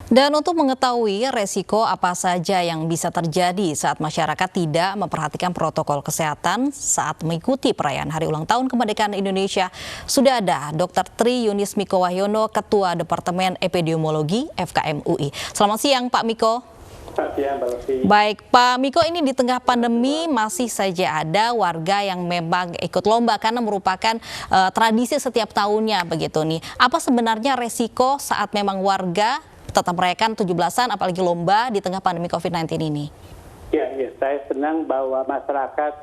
Dan untuk mengetahui resiko apa saja yang bisa terjadi saat masyarakat tidak memperhatikan protokol kesehatan saat mengikuti perayaan Hari Ulang Tahun Kemerdekaan Indonesia, sudah ada Dr. Tri Yunis Miko Wahyono, Ketua Departemen Epidemiologi FKM UI. Selamat siang Pak Miko. Baik, Pak Miko, ini di tengah pandemi masih saja ada warga yang memang ikut lomba karena merupakan tradisi setiap tahunnya begitu nih. Apa sebenarnya resiko saat memang warga tetap merayakan 17-an apalagi lomba di tengah pandemi COVID-19 ini? Ya, saya senang bahwa masyarakat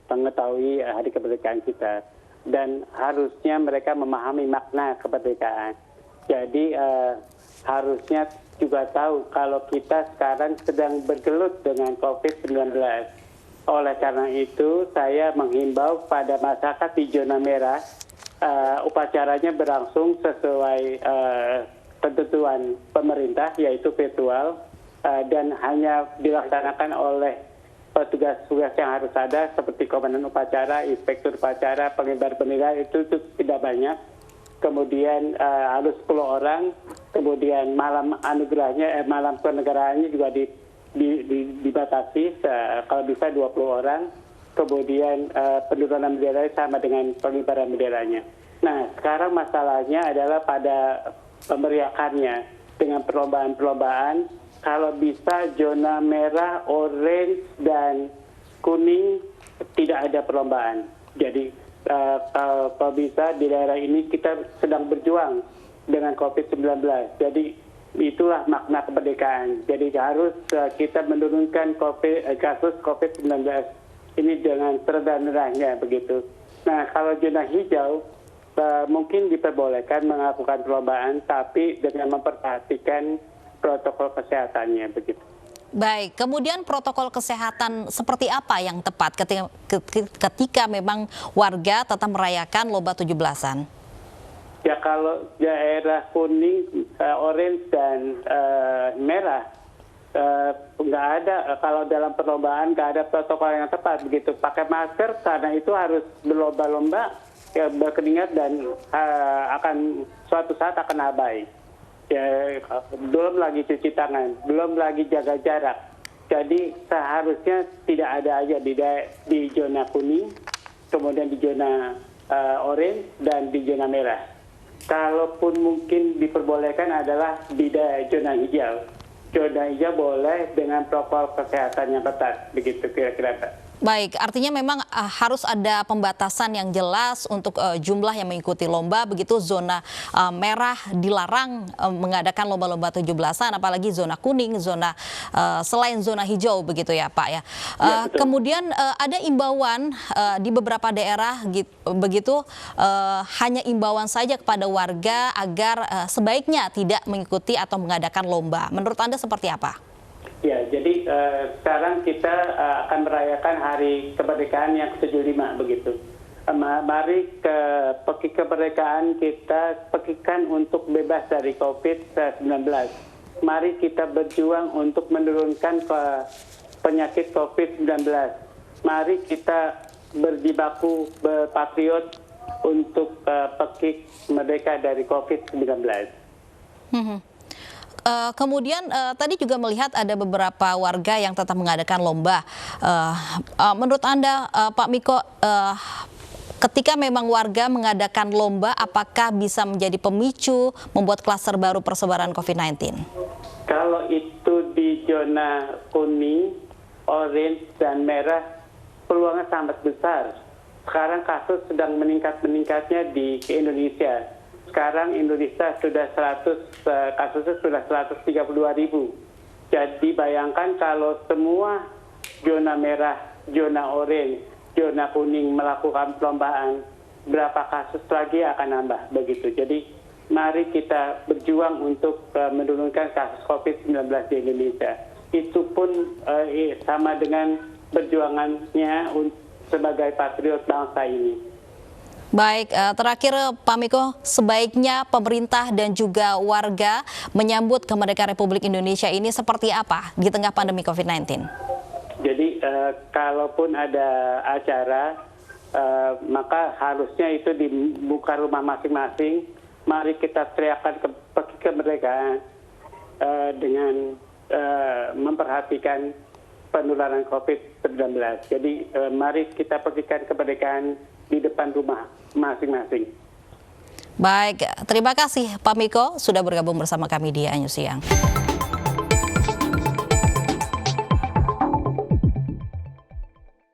mengetahui hari kemerdekaan kita dan harusnya mereka memahami makna kemerdekaan. Jadi harusnya juga tahu kalau kita sekarang sedang bergelut dengan COVID-19. Oleh karena itu, saya menghimbau pada masyarakat di zona merah, upacaranya berlangsung sesuai ketentuan pemerintah, yaitu virtual, dan hanya dilaksanakan oleh petugas-petugas yang harus ada, seperti komandan upacara, inspektur upacara, pengibar bendera, itu tidak banyak. Kemudian harus 10 orang, kemudian malam anugerahnya, malam kenegaraannya juga dibatasi, kalau bisa 20 orang. Kemudian penurunan bendera sama dengan pengibaran benderanya. Nah, sekarang masalahnya adalah pada pemeriahannya dengan perlombaan-perlombaan. Kalau bisa zona merah, orange, dan kuning tidak ada perlombaan. Jadi kalau bisa di daerah ini kita sedang berjuang dengan COVID-19. Jadi itulah makna kemerdekaan. Jadi harus kita menurunkan kasus COVID-19 ini dengan serendah-rendahnya begitu. Nah, kalau zona hijau mungkin diperbolehkan melakukan perlombaan, tapi dengan memperhatikan protokol kesehatannya begitu. Baik, kemudian protokol kesehatan seperti apa yang tepat ketika memang warga tetap merayakan lomba 17-an? Ya, kalau daerah kuning, orange, dan merah, nggak ada, kalau dalam perlombaan nggak ada protokol yang tepat begitu. Pakai masker karena itu harus berlomba-lomba, ya, berkeringat dan akan suatu saat akan abai. Ya, belum lagi cuci tangan, belum lagi jaga jarak. Jadi seharusnya tidak ada aja di zona kuning, kemudian di zona orange, dan di zona merah. Kalaupun mungkin diperbolehkan adalah di zona hijau. Zona hijau boleh dengan protokol kesehatan yang ketat, begitu kira-kira, Pak. Baik, artinya memang harus ada pembatasan yang jelas untuk jumlah yang mengikuti lomba, begitu zona merah dilarang mengadakan lomba-lomba 17-an, apalagi zona kuning, zona selain zona hijau begitu ya Pak ya. Kemudian ada imbauan di beberapa daerah begitu, hanya imbauan saja kepada warga agar sebaiknya tidak mengikuti atau mengadakan lomba. Menurut Anda seperti apa? Ya, jadi sekarang kita akan merayakan Hari Kemerdekaan yang ke-75 begitu. Mari kemerdekaan kita pekikan untuk bebas dari COVID-19. Mari kita berjuang untuk menurunkan penyakit COVID-19. Mari kita berjibaku berpatriot untuk pekik merdeka dari COVID-19. Kemudian tadi juga melihat ada beberapa warga yang tetap mengadakan lomba. Menurut Anda, Pak Miko, ketika memang warga mengadakan lomba, apakah bisa menjadi pemicu membuat klaster baru persebaran COVID-19? Kalau itu di zona kuning, orange, dan merah, peluangnya sangat besar. Sekarang kasus sedang meningkat-meningkatnya di Indonesia. Sekarang Indonesia sudah kasusnya sudah 132.000. Jadi bayangkan kalau semua zona merah, zona orange, zona kuning melakukan perlombaan, berapa kasus lagi akan nambah begitu. Jadi mari kita berjuang untuk menurunkan kasus COVID-19 di Indonesia. Itu pun sama dengan perjuangannya sebagai patriot bangsa ini. Baik, terakhir Pak Miko, sebaiknya pemerintah dan juga warga menyambut kemerdekaan Republik Indonesia ini seperti apa di tengah pandemi COVID-19? Jadi kalaupun ada acara, maka harusnya itu dibuka rumah masing-masing, mari kita teriakan kemerdekaan dengan memperhatikan penularan COVID-19. Jadi mari kita pergikan kemerdekaan di depan rumah masing-masing. Baik, terima kasih Pak Miko sudah bergabung bersama kami di Anyus Siang.